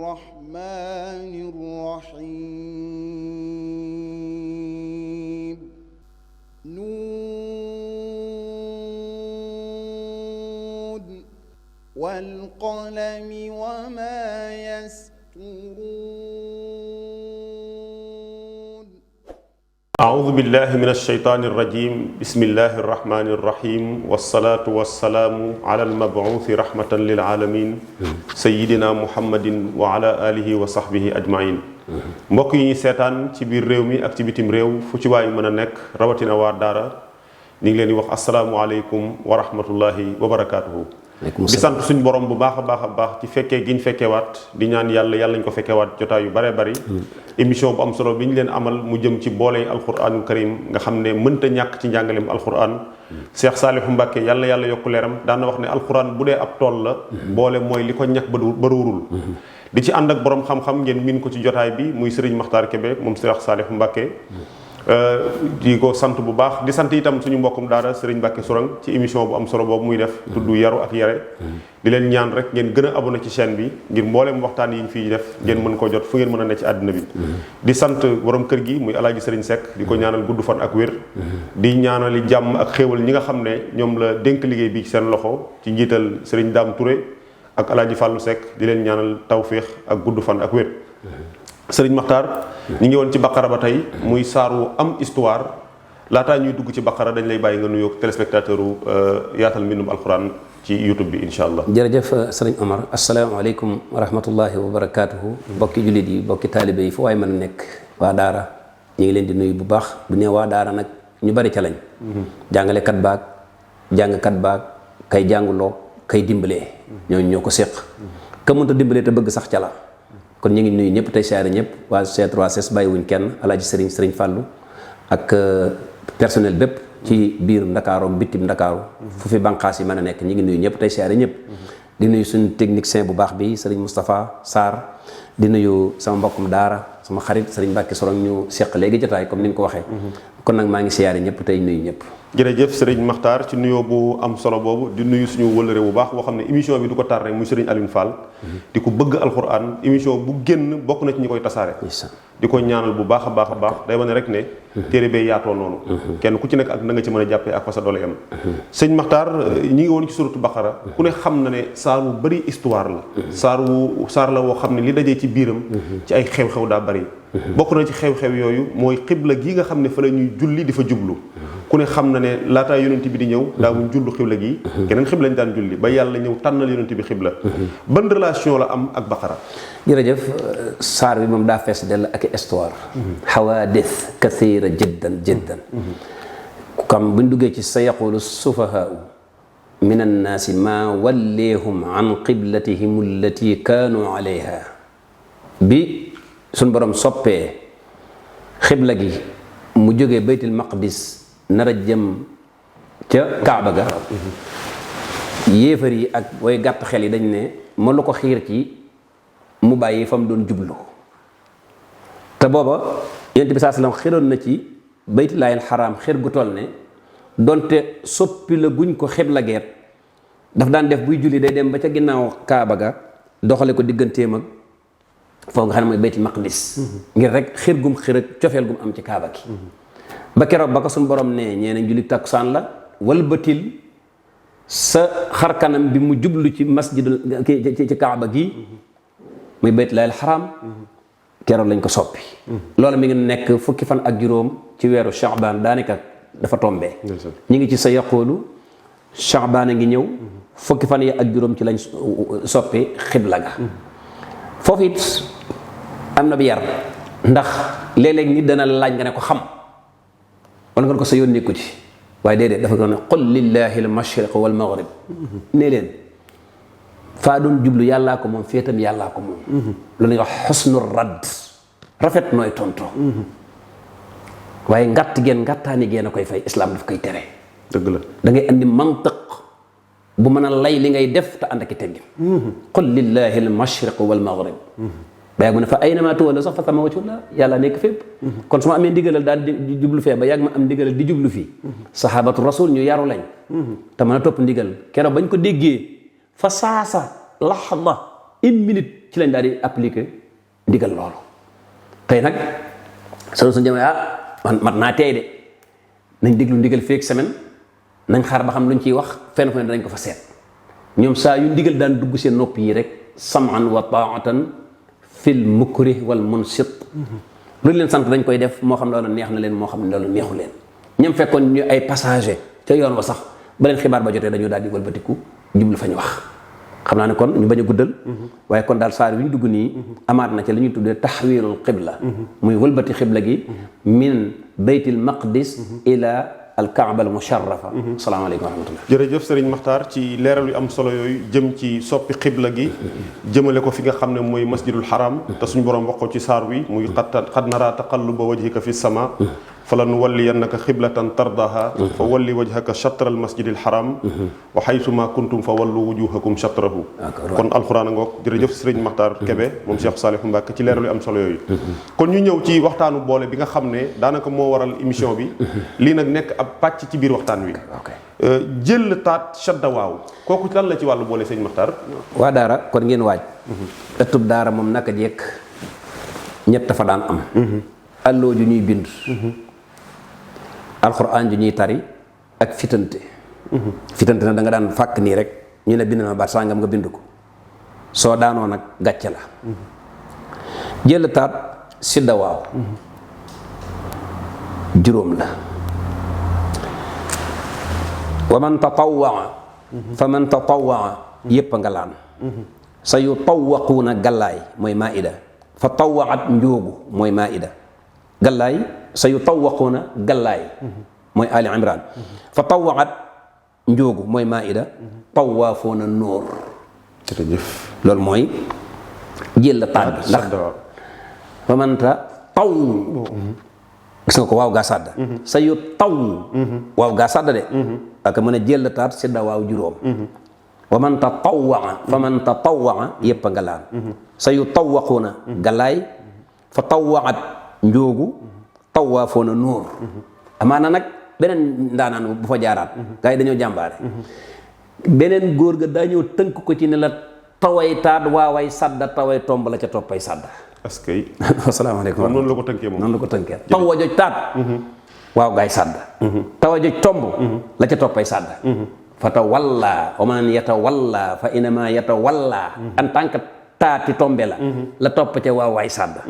الرحمن الرحيم نون والقلم وما يسطرون أعوذ بالله من الشيطان الرجيم بسم الله الرحمن الرحيم والصلاة والسلام على المبعوث رحمة للعالمين سيدنا محمد وعلى آله وصحبه أجمعين mbokk yi ñuy seetaan ci biir réew mi ak ci bitim réew fu ci waay mën a nekk rawatina waa daara ñu ngi leen di wax asalaamualeykum wa rahmatullahi wa barakaatuhu. di sant suñu borom bu baax a baax ci fekkee gi ñu fekkeewaat di ñaan yàlla ñu ko fekkeewaat jotaay yu bare bari émission bu am solo bi ñu leen amal mu jëm ci boole alquranul karim nga xam ne mënta ñàkk ci njàngaleem alquran Cheikh Saliou Mbacké yàlla yokku leeram daan na wax ne alquran bu dee ab tool la boole mooy li ko ñàkk ba ruurul di ci ànd ak borom xam-xam ngeen miin ko ci jotaay bi muy Serigne Makhtar Kébé moom Cheikh Saliou Mbacké di ko sant bu baax di sant itam suñu mbokkum daara Serigne Mbacké Sourang ci émission bu am solo boobu muy def tudd yaru ak yare di leen ñaan rek ngeen gën a abonné ci chaîne bi ngir mbooleem waxtaan yi ñu fiy def ngeen mën ko jot fu ngeen mën a ne ci àddina bi di sant borom kër gi muy alaaji Serigne Seck di ko ñaanal gudd fan ak wér di ñaanali jàmm ak xéewal ñi nga xam ne ñoom la dénk liggéey bi ci seen loxo ci njiital Serigne Dame Touré ak alaaji Fallou Seck di leen ñaanal tawféex ak gudd fan ak wér Sëriñ Makhtar ñu ngi woon ci baqara ba tey muy saaru am histoire laataa ñuy dugg ci baqara dañ lay bàyyi nga nuyoo téléspectateur u yaatal mbindum alquran ci youtube bi insha allah. jërëjëf sëriñ Omar asalaamaaleykum wa rahmatullahi wa barakaatuhu bokki jullit yi bokki taalibe yi fu waaye mën a nekk waa daara ñu ngi leen di nuyu bu baax bu ne waa daara nag ñu bari ca lañ jàngalekat baag jàngkat baag kay jànguloo kay dimbalee ñooñu ñoo ko séq ka mënta dimbalee te bëgg sax ca la kon ñu ngi nuyu ñëpp tey siyaare ñëpp waa C3S bàyyiwuñ kenn alaaji sëriñ Fallou ak personnel bépp ci biir Ndakaaru ak bitim Ndakaaru fu fi banqaas yi mën a nekk ñu ngi nuyu ñëpp tey siyaare ñëpp di nuyu suñu technicien bu baax bi sëriñ Moustapha Sarr di nuyu sama mbokkum daara sama xarit sëriñ Mbacké Sourang ñu seq léegi jotaay comme ni nga ko waxee kon nag maa ngi siyaare ñëpp tey nuyu ñëpp jërëjëf Serigne Makhtar ci nuyoo bu am solo boobu di nuyu suñu wëllëre bu baax boo xam ne émission bi du ko tar rek muy Serigne Alioune Fall di ko bëgg alxuraan émission bu génn bokk na ci ñi koy tasaare di ko ñaanal bu baax a baax day wane rek ne téere bee yaatoo noonu kenn ku ci nekk ak na nga ci mën a jàppee ak fa sa doole yam sëñ Makhtar ñi ngi woon ci suratu Baqara ku ne xam na ne saar wu bëri histoire la saar la woo xam ne li dajee ci biiram ci ay xew-xew daa bëri bokk na ci xew-xew yooyu mooy xibla gi nga xam ne fa la ñuy julli di fa jublu ku ne xam na ne laataa yonent bi di ñëw daawuñ jullu xibla gi keneen xibla ñu daan julli ba yàlla ñëw tànnal yonent bi xibla ban relation la am ak Baqara jërëjëf saar bi moom daa fees dell ak histoire xawaadis kathira jiddan comme buñ duggee ci sa yaqulu sufahaau min annaasi maa walleehum an qiblatihim allati kaanu alayha bi suñ borom soppee xibla gi mu jógee baytul maqdis nar a jëm ca Kaaba ga yéefar yi ak way gàtt xel yi dañ ne ma lu ko xiir ci mu bàyyi fa mu doon jublu te booba yonent bi saa sallam xiroon na ci baytullaahil xaraam xir gu toll ne donte soppi la guñ ko xibla geet daf daan def buy julli day dem ba ca ginnaaw Kaaba ga doxale ko digganteem ak foofu nga xam ne mooy baytul maqdis ngir rek xir gum xir ak cofeel gum am ci Kaaba gi ba keroog ba ko suñu borom ne ñeenañ julli takkusaan la walbatil sa xarkanam bi mu jublu ci masjidul ci Kaaba gi muy baytullaahil xaraam keroog lañ ko soppi loolu mi ngi nekk fukki fan ak juróom ci weeru Sha'ban daanaka dafa tombee ñu ngi ci sa yaqulu Sha'ban a ngi ñëw fukki fan yi ak juróom ci lañ soppi xibla ga foofu it am na bi yar ndax léeg-léeg nit dana laaj nga ne ko xam wala nga ne ko sa yoon nekku ci waaye déedéet dafa ko ne qul lillahi al mashriq wal maghrib ne leen faa doon jublu yàllaa ko moom féetam yàllaa ko moom loolu ñuy wax xusnu radd rafet nooy tonto waaye ngàttaani génn a koy fay islam daf koy tere dëgg la da ngay andi mantiq bu mën a lay li ngay def te ànd ak i teggin qul lillahi al mashriq wal maghrib ba yàgg mu ne fa aynama tuwallu sax fa sama wajhullah yàlla nekk fépp kon su ma amee ndigalal daal di jublu fee ba yàgg ma am ndigalal di jublu fii sahabatu rasul ñu yaru lañ te mën a topp ndigal keroog bañ ko déggee fa saasa laxda une minute ci lañ daal di appliquer ndigal loolu. tey nag suñu jamono mat naa teey de nañ déglu ndigal feek semaine nañ xaar ba xam luñ ciy wax fenn fu ne danañ ko fa seet ñoom saa yu ndigal daan dugg seen nopp yi rek sam'an wa ta'atan fil mukrih wal munsit lu leen sant dañ koy def moo xam loolu neex na leen moo xam ne loolu neexu leen ñoom fekkoon ñu ay passager ca yoon wa sax ba leen xibaar ba jotee dañoo daal di wëlbatiku jublu fa ñu wax xam naa ne kon ñu bañ a guddal waaye kon daal saar wi ñu dugg nii amaat na ci li ñuy tuddee taxwiirul xibla muy wëlbati xibla gi min baytil maqdis ila al kaaba al musharrafa. salaamaaleykum wa rahmatullah. jërëjëf Serigne Makhtar ci leeral yu am solo yooyu jëm ci soppi xibla gi jëmale ko fi nga xam ne mooy masjidul haram te suñu borom wax ko ci saar wi muy qad naraa taqalluba wajhika fi sama fala nuwalliyannaka xiblatan tardaha fa walli wajhaka shatra al masjidil haram wa haythuma kuntum fa wallu wujuhakum shatrahu. kon alxuraan a ngoog jërëjëf Serigne Makhtar Kébé moom Cheikh Salihou Mbacké ci leeral yu am solo yooyu. kon ñu ñëw ci waxtaanu boole bi nga xam ne daanaka moo waral émission bi lii nag nekk ab pàcc ci biir waxtaan wi. jël taat shadda waaw kooku lan la ci wàllu boole sëñ Makhtar. waa daara kon ngeen waaj. ëttub daara moom naka jekk ñett fa daan am. alloo ju ñuy bind. alxuraan ju ñuy tari ak fitante. fitante na da nga daan fàkk nii rek ñu ne bind na baat sàngam nga bind ko soo daanoo nag gàcce la. jël taat sidda waaw juróom la. wa man tatawwaa fa man tatawwaa yépp nga laan sa yu tawwaquuna gallaay mooy maida fa tawwaat njóogu mooy maida gallaay sa yu tawwaquuna gallaay mooy ali imran fa tawwaat njóogu mooy maida tawwaafoona nóor jërëjëf loolu mooy jël la taat bi ndax fa man ta taw gis nga ko waaw gaa sàdda sa yu taw waaw gaa sàdda de ak mën a jël taat sidda waaw juróom wa man tatawwaa fa man tatawwaa yépp nga laan sa yu tawwaquuna galaay fa tawwaat njóogu tawwaafoona nóor amaana nag beneen ndaanaan bu fa jaaraat gaa yi dañoo jàmbaare beneen góor ga dañoo tënk ko ci ne la taway taat waaway sàdda taway tomb la ca toppay sàdda est-ce que. asalaamaaleykum noonu la ko tënkee moom noonu la ko tënkee taw wa joj taat waaw gaay sàdda taw a joj tomb la ca toppay sàdda fa tawalla wa man yatawalla fa innama yatawalla en tant que taati tombe la topp ca waaw waay sàdda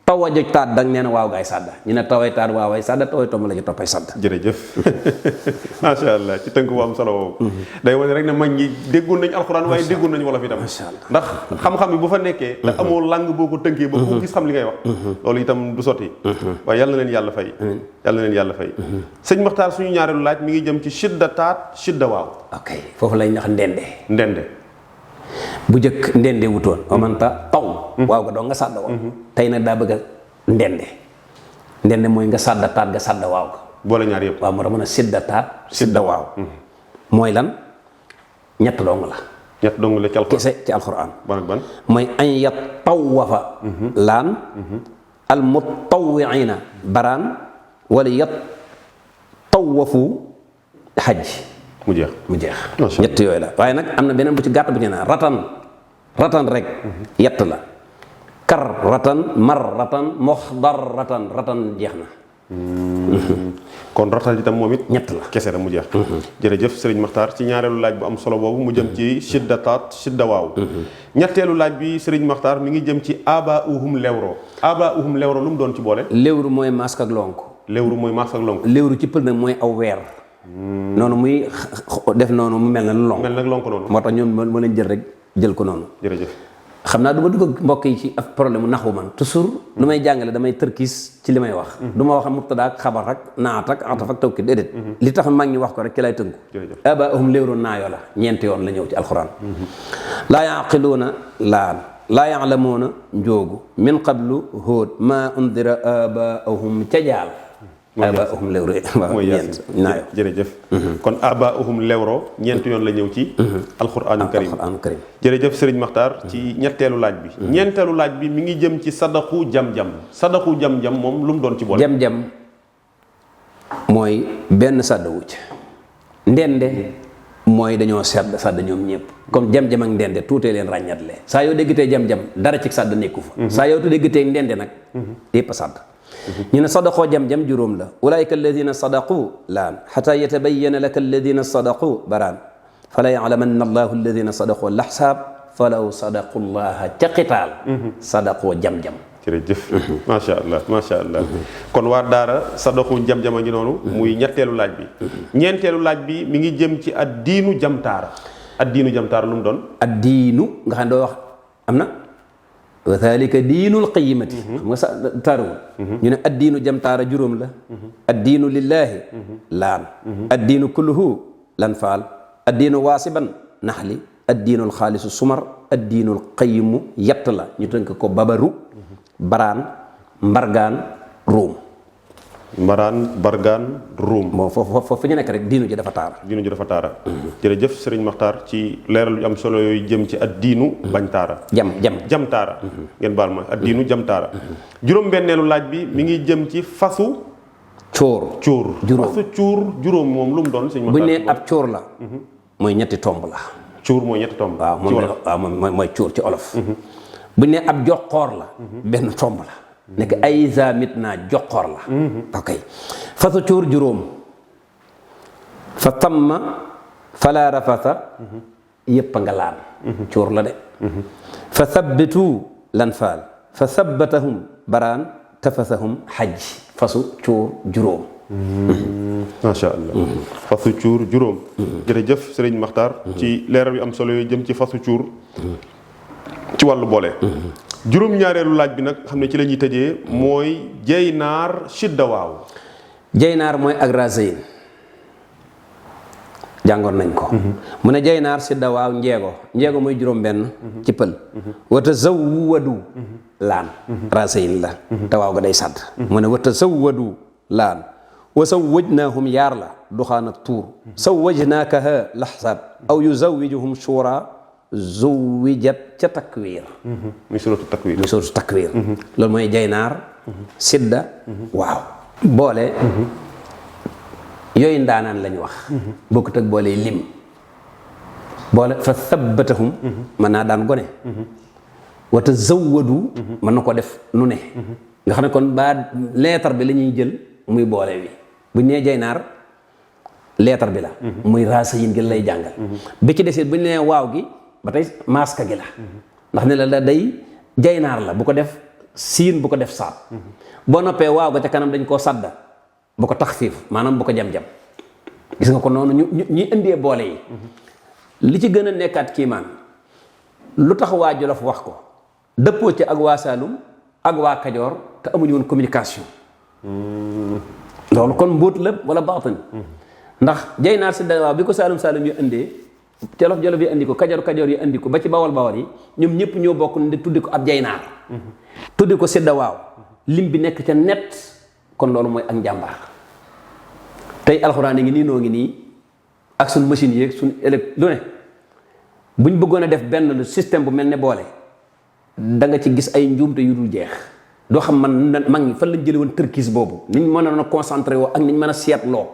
taw a joj taat dang nee na waaw gaay sàdda ñu ne taway taat waaw waay sàdda taway tomb la ca toppay sàdda. jërëjëf macha allah ci tënk bu am solo woowu day wane rek ne mag ñi déggoon nañu alxuraan waaye déggoon nañu wolof itam ndax xam-xam bi bu fa nekkee te amoo langue boo ko tënkee ba ku gis xam li ngay wax loolu itam du sotti waaye yàlla na leen yàlla fay yàlla na leen yàlla fay sëñ Makhtar suñu ñaareelu laaj mi ngi jëm ci shidda taat shidda waaw. ok foofu lay wax ndende bu jëkk ndende wutoon amanta taw waaw ga doo nga sàdda waaw tey nag daa bëgg a ndende mooy nga sàdda taat nga sàdda waaw ga boole ñaar yëpp waaw moo tax mën a sidda taat sidda waaw mooy lan ñett dong la ñett dong la ci alxuraan kese ci alxuraan ban ak ban mooy an yatawafa laan al mutawwiina baraan wala yatawafu xaj mu jeex ñett yooyu la waaye nag am na beneen bu ci gàtt bu ñu naan ratan rek yett la kar ratan mar ratan moxdar ratan jeex na kon ratan itam moom it ñett la kese la mu jeex jërëjëf Serigne Makhtar ci ñaareelu laaj bu am solo boobu mu jëm ci shidda taat shidda waaw ñetteelu laaj bi Serigne Makhtar mi ngi jëm ci abaauhum lewro lu mu doon ci boole léwru mooy masque ak lonk léwru mooy masque ak lonk léwru ci pël nag mooy aw weer noonu muy def noonu mu mel na lonk noonu moo tax ñoom moo leen jël rek jël ko noonu jërëjëf xam naa du ma dugg mbokk yi ci problème mu naxwu man toujours lu may jàngale damay tërkiis ci li may wax du ma wax mubtada ak xabar ak naat ak ataf ak tawkid déedéet li tax mag ñi wax ko rek ci lay tënku abaahum léwru naayo la ñeenti yoon la ñëw ci alxuraan laa yaqiluuna laan laa yaalamuuna njoogu min qablu hóod maa undira abaahum ca jaal abaahum lewro waaw ñeent naayo jërëjëf kon abaahum lewro ñeent yoon la ñëw ci alquraanu karim jërëjëf Serigne Makhtar ci ñetteelu laaj bi ñeenteelu laaj bi mi ngi jëm ci sadaqu jam-jam moom lu mu doon ci boole jam-jam mooy benn sàdda wucc ndende mooy dañoo sàdd ñoom ñëpp comme jam-jam ak ndende tuutee leen ràññatle saa yoo déggatee jam-jam dara ci sàdd nekku fa saa yoo déggatee ndende nag yépp a sàdd ñu ne sadaqoo jam-jam juróom la ulaayika alladina sadaqu laan xata yatabayana laka alladina sadaqu baraan fala yalamanna allahu alladina sadaqu laxsaab falaw sadaqu llaha ca qitaal sadaqoo jam-jam jërëjëf macha allah macha allah kon waa daara sadaqu jam-jama ngi noonu muy ñetteelu laaj bi ñeenteelu laaj bi mi ngi jëm ci ad diinu jamtaara ad diinu jamtaara lu mu doon ad diinu nga xam ne doo wax am na wa dhalika diinul qayimati xam nga sa taarawul ñu ne ad diinu jamtaara juróom la ad diinu lillaahi laan ad diinu kulluhu lan faal ad diinu waasiban naxli ad diinul xaalisu sumar ad diinul qayimu yett la ñu tënk ko babaru baraan mbargaan ruum mbaraan bargaan ruum bon foofu ñu nekk rek diinu ji dafa taara diinu ji dafa taara jërëjëf sëriñ Maxtaar ci leeral yu am solo yooyu jëm ci ad diinu bañ taara jam taara ngeen baal ma ad diinu jam taara juróom-benneelu laaj bi mi ngi jëm ci fasu cuur fasu cuur juróom moom lu mu doon sëriñ Maxtaar bu ñu nee ab cuur la mooy ñetti tomb la cuur mooy ñetti tomb waaw moom mooy cuur ci olof bu ñu nee ab joxoor la benn tomb la nekk ay zamit naa joxoor la ok fasu cuur juróom fa tamma fala rafasa yëpp a nga laan cuur la de fa sabbitu lan faal fa sabbatahum baraan tafasahum xaj fasu cuur juróom macha allah fasu cuur juróom jërëjëf sëriñ Maxtaar ci leeral yu am solo yooyu jëm ci fasu cuur ci wàllu boole juróom-ñaareelu laaj bi nag xam ne ci la ñuy tëjee mooy jaynaar shidda waaw jaynaar mooy ak rasayin jàngoon nañ ko mu ne jaynaar shidda waaw njeego mooy juróom benn ci pël wata zawwadu laan rasayin la te waaw ga day sàdd mu ne wata zawwadu laan wa zawwajnaahum yaar la duxaan ak tuur zawwajnaakaha laxsaab aw yuzawijuhum shura zuwijat ca takwiir muy suratu takwiir loolu mooy jaynaar sidda waaw boole yooyu ndaanaan lañ wax bokkut ak boole lim boole fa sabbatahum mën naa daan gone wata zawwadu mën na ko def nu ne nga xam ne kon ba leetar bi la ñuy jël muy boole wi bu ñu nee jaynaar leetar bi la muy raasa yin gi lay jàngal bi ci desit bu ñu nee waaw gi ba tey maaska gi la ndax ne la day jaynaar la bu ko def siin bu ko def saat boo noppee waaw ga ca kanam dañ koo sadda bu ko taxfiif maanaam bu ko jam-jam gis nga ko noonu ñuy indee boole yi li ci gën a nekkaat kiimaan lu tax waa Jolof wax ko dëppoo ci ak waa Saalum ak waa Kajoor te amuñu woon communication loolu kon mbóot la wala baatin ndax jaynaar si da waaw bi ko Saalum yu indee Jolof Jolof yi indi ko Kajoor yi indi ko ba ci Bawol yi ñoom ñëpp ñoo bokk ne tuddi ko ab jaynaar tuddi ko sidda waaw lim bi nekk ca net kon loolu mooy ak njàmbaar tey alxuraan yi ngi nii noo ngi nii ak suñ machine yi ak suñ lu ne buñ bëggoon a def benn système bu mel ne boole da nga ci gis ay njuumte yu dul jeex doo xam man mag ñi fan lañ jële woon tërkiis boobu niñ mën a concentré woo ak niñ mën a seetloo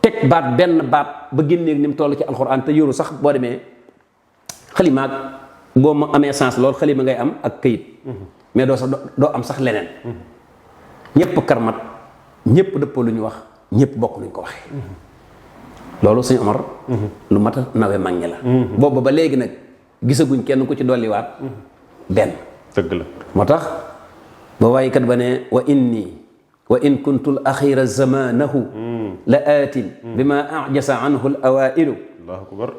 teg baat benn baat ba génneeg ni mu toll ci alxuraan te yoru sax boo demee xalimaag boo ma amee sens loolu xalima ngay am ak këyit mais doo am sax leneen ñëpp karmat ñëpp dëppoo lu ñu wax ñëpp bokk luñ ko waxee loolu Sëñ Omar lu mat a nawe mag ñi la boobu ba léegi nag gisaguñ kenn ku ci dolliwaat benn dëgg la moo tax ba waaykat ba ne wa in kuntul axira zamanahu la aatin bi ma ajasa anhu l awailu allahu akbar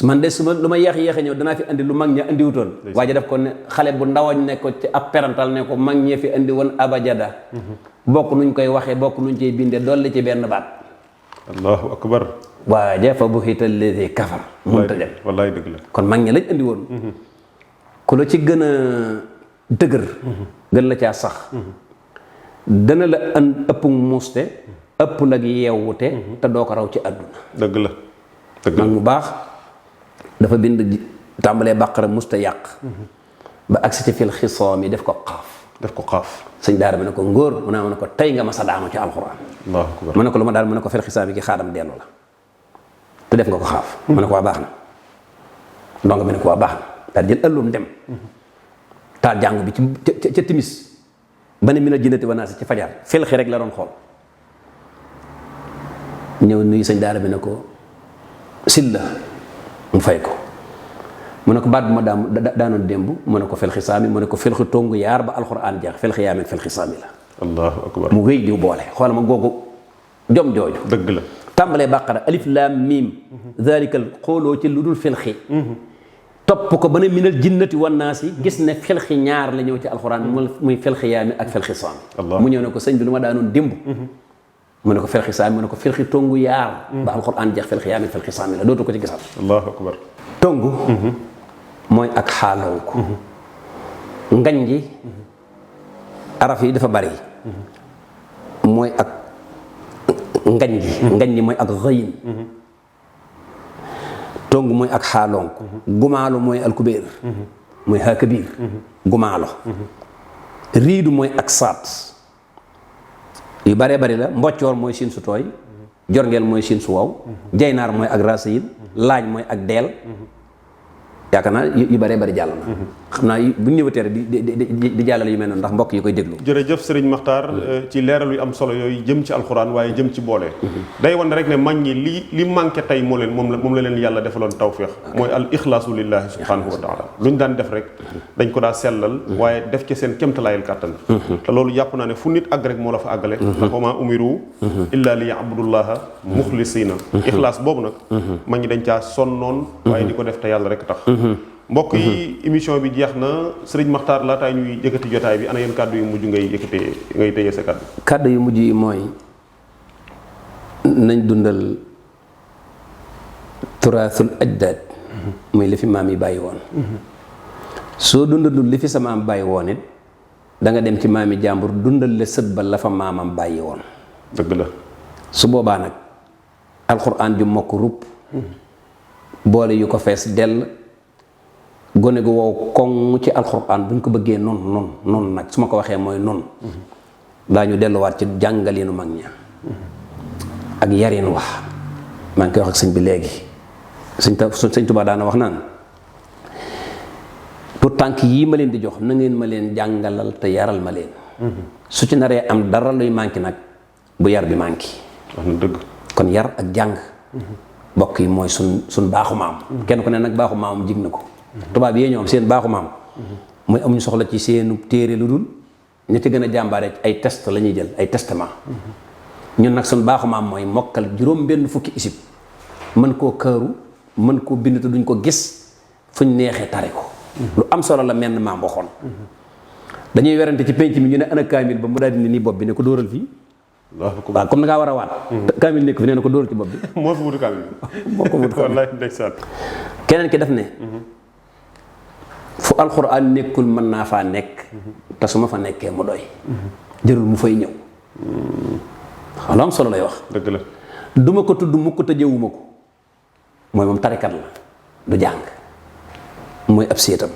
man de suma lu ma yéex a ñëw danaa fi andi lu mag ña andiwutoon waaye def ko ne xale bu ndawañ ne ko ci ab perantal ne ko mag ñee fi andi woon abajada bokk nuñ koy waxee bokk nuñ ciy bindee dolli ci benn baat allahu akbar waaye fa buhita alladi kafar mënta dem wallaay dëgg la kon mag ñi lañ andi woon ku la ci gën a dëgër gën la caa sax dana la ëpp muuste ëpp la yeewute te doo ko raw ci àdduna dëgg la mag mu baax dafa bind tàmbalee bàqara musta yàq ba agsi ci fil xisoom yi def ko xaaf sëñ daara bi ne ko ngóor mu ne ko tey nga ma sa daanu ci alxuraan allahu akbar mu ne ko lu ma daal mu ne ko fil xisaam yi ki xaadam dellu la te du def nga ko xaaf mu ne ko waa baax na ndongo bi ne ko waa baax na daal jël ëllum dem taal jàng bi ca timis ba ne minal jinnati wan naasi ci fajar felxi rek la doon xool ñëw nuyu sëñ daara bi ne ko silla mu fay ko mu ne ko baat bu ma daanoon démb mu ne ko felxi saami mu ne ko felxi tongu yaar ba alxuraan jeex felxi yaami ak felxi saami la allahu akbar mu wéy diw boole xoola ma googu jom jooju dëgg la tàmbalee bàqara alif laam miim zalikal xooloo ci lu dul felxi topp ko ba ne minal jinnati wan naasi gis ne felxi ñaar la ñëw ci alxuraan muy felxi yaami ak felxi saami mu ñëw ne ko sëñ bi lu ma daanoon démb mu ne ko felxi saami mu ne ko felxi tongu yaar ba alxuraan jeex felxi yaami ak felxi saami la dootu ko ci gisal allahu akbar tongu mooy ak xaalonku ngañ ji araf yi dafa bari mooy ak ngañ ji mooy ak xëyin tongu mooy ak xaalonku gumaalo mooy alkubeer mooy hakabiir gumaalo riidu mooy ak saat yu baree bari la mboccoor mooy siin su tooy jorngeel mooy siin su wow jaynaar mooy ak rasayin laaj mooy ak deel yaakaar naa yu bëree bëri jàll na xam naa bu ñu ñëwatee rek di jàllale yu mel noonu ndax mbokk yi koy déglu jërëjëf sëriñ Maxtaar ci leeral yu am solo yooyu jëm ci alxuraan waaye jëm ci boole day wan rek ne mag ñi li manqué tey moom la leen yàlla defaloon tawféex mooy al ixlaasu lillahi subhanahu wa taala lu ñu daan def rek dañ ko daa sellal waaye def ci seen kémtalaayal kàttan te loolu yàpp naa ne fu nit àgg rek moo la fa àggale ndax wa maa umiru illa li yabudullaha muxlisina ixlaas boobu nag mag ñi dañ caa sonnoon waaye di ko def te yàlla rek tax mbokk yi émission bi jeex na sëriñ Maxtaar laataay ñuy yëkkati jotaay bi ana yéen kàddu yu mujj ngay tëyee sa kàddu yu mujj yi mooy nañ dundal turaasul ajdaad muy li fi maam yi bàyyi woon soo dundalul li fi sa maam bàyyi woon it da nga dem ci maami jàmbur dundal le sët ba la fa maamam bàyyi woon dëgg la su boobaa nag alxuraan ju mokk rupp boole yu ko fees dell gone gu wow koŋ ci alxuraan buñ ko bëggee noonu nag su ma ko waxee mooy noonu daañu delluwaat ci jàngalinu mag ña ak yarin wax maa ngi koy wax ak sëñ bi léegi sëñ Tuubaa daana wax naan tout tànk yii ma leen di jox na ngeen ma leen jàngalal te yaral ma leen su ci naree am dara luy manqué nag bu yar bi manqué wax na dëgg kon yar ak jàng bokk yi mooy suñ baaxu maam kenn ku ne nag baaxu maamam jig na ko tubaab yee ñoom seen baaxu maam mooy amuñu soxla ci seenu téere lu dul ña ci gën a jàmbaare ay test la ñuy jël ay testament ñun nag suñ baaxu maam mooy mokkal juróom benn fukki isib mën koo këru mën koo bind te duñ ko gis fuñ neexee tare ko lu am solo la menn maam waxoon dañuy werante ci penc mi ñu ne ana kaamil ba mu daal di ne nii bopp bi ne ko dóoral fii waaw comme da ngaa war a waat kaamil nekk fi nee na ko dóoral ci bopp bi moo fi wutu kaamil moo ko wutu wallaay ndeysaan keneen ki daf ne fu alxuraan nekkul mën naa faa nekk te su ma fa nekkee mu doy jërul mu fay ñëw xam am solo lay wax dëgg la duma ko tudd mukk te jëwuma ko mooy moom tarikat la du jàng mooy ab séetam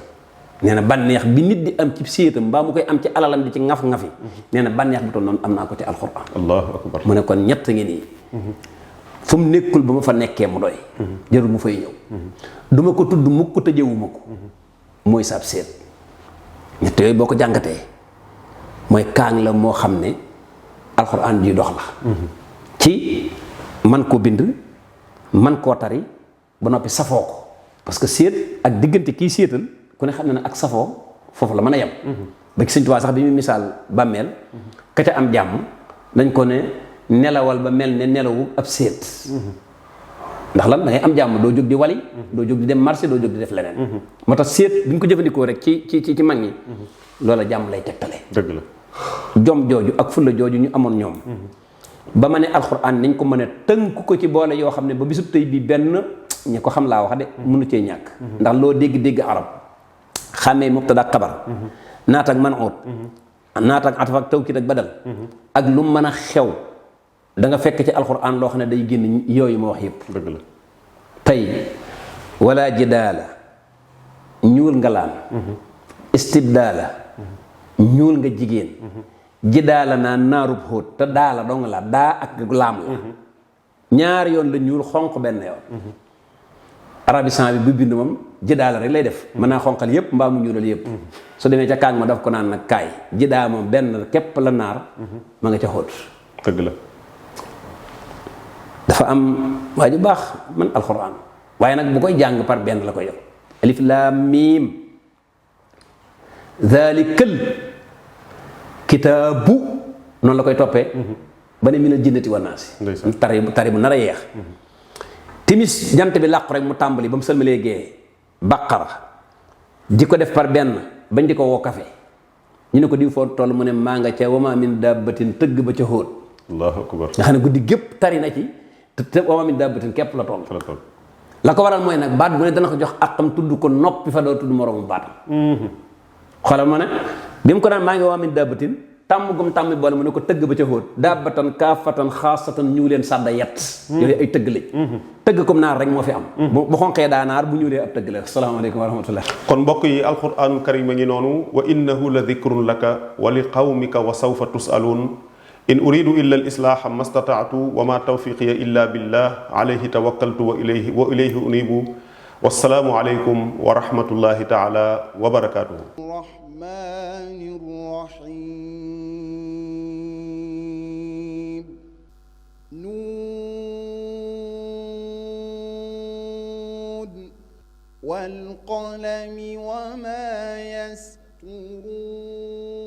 nee na bànneex bi nit di am ci séetam mbaa mu koy am ci alalam di ci ngaf-ngafi nee na bànneex bu toll noonu am naa ko ci alxuraan allahu akbar mu ne kon ñett ngi nii fu mu nekkul ba ma fa nekkee mu doy jërul mu fay ñëw duma ko tudd mukk te jëwuma ko mooy saab seet ñett yooyu boo ko jàngatee mooy kaang la moo xam ne alxuraan ji dox la ci man koo bind man koo tari ba noppi safoo ko parce que séet ak diggante kii séetal ku ne xam ne ne ak safoo foofu la mën a yem ba ci Sëñ Tuubaa sax bi muy misaal bàmmeel ka ca am jàmm dañ ko ne nelawal ba mel ne nelawu ab séet ndax lan da ngay am jàmm doo jóg di wali doo jóg di dem marché doo jóg di def leneen moo tax séet bi ñu ko jëfandikoo rek ci mag ñi loola jàmm lay tegtale dëgg la jom jooju ak fulla jooju ñu amoon ñoom ba ma ne alxuraan nañ ko mën a tënk ko ci boole yoo xam ne ba bisub tey bi benn ñi ko xam laa wax de mënu cee ñàkk ndax loo dégg-dégg arab xàmmee mubtada ak xabar naat ak man'ut naat ak ataf ak tawkiid ak badal ak lu mën a xew da nga fekk ci alxuraan loo xam ne day génn yooyu ma wax yëpp dëgg la tey wala jidaala ñuul nga laan istibdaala ñuul nga jigéen jidaala naa naarub xóot te daa la dong la daa ak laam la ñaari yoon la ñuul xonq benn yoon arabisant bi bu bind moom jëdaa la rek lay def mën naa xonqal yépp mbaa mu ñuulal yépp su demee ca kaang ma daf ko naan nag kaay jëdaa moom benn képp la naar ma nga ca xóot dëgg la dafa am waa ju baax man alxuraan waaye nag bu koy jàng par benn la koy yor alif laam miim zalikal kitaabu noonu la koy toppee ba ne minal jinnati wan naasi tari bu nar a yeex timis jant bi làqu rek mu tàmbali ba mu sëlmalee gee baqara di ko def par benn bañ di ko woo kafe ñu ne ko diw foo toll mu ne maa nga ca wama min dabbatin tëgg ba ca xóot allahu akbar nga xam ne guddi gépp tari na ci te wama min dabbatin képp la toll la ko waral mooy nag baat bu ne dana ko jox àqam tudd ko noppi fa doo tudd moroomu baatam xoolal ma ne bi mu ko naan maa ngi wama min dabbatin tàmm gum tàmm boole mu ne ko tëgg ba ca xóot dabbatan kaafatan xaasatan ñu leen sàdda yet yooyu ay tëgg lañ tëgg comme naar rek moo fi am bu xonqee daa naar bu ñuulee ab tëgg la asalaamaaleykum wa rahmatullah kon mbokk yi alquraanul karim a ngi noonu wa innahu la dikrun laka wa li qawmika wa sawfa tusaluun in uridu illa al islaaha mastataatu wa ma tawfiqiya illa billah alayhi tawakkaltu wa ilayhi unibu wassalaamu aleykum wa rahmatullahi taala wa barakatuhu والقلم وما يسطرون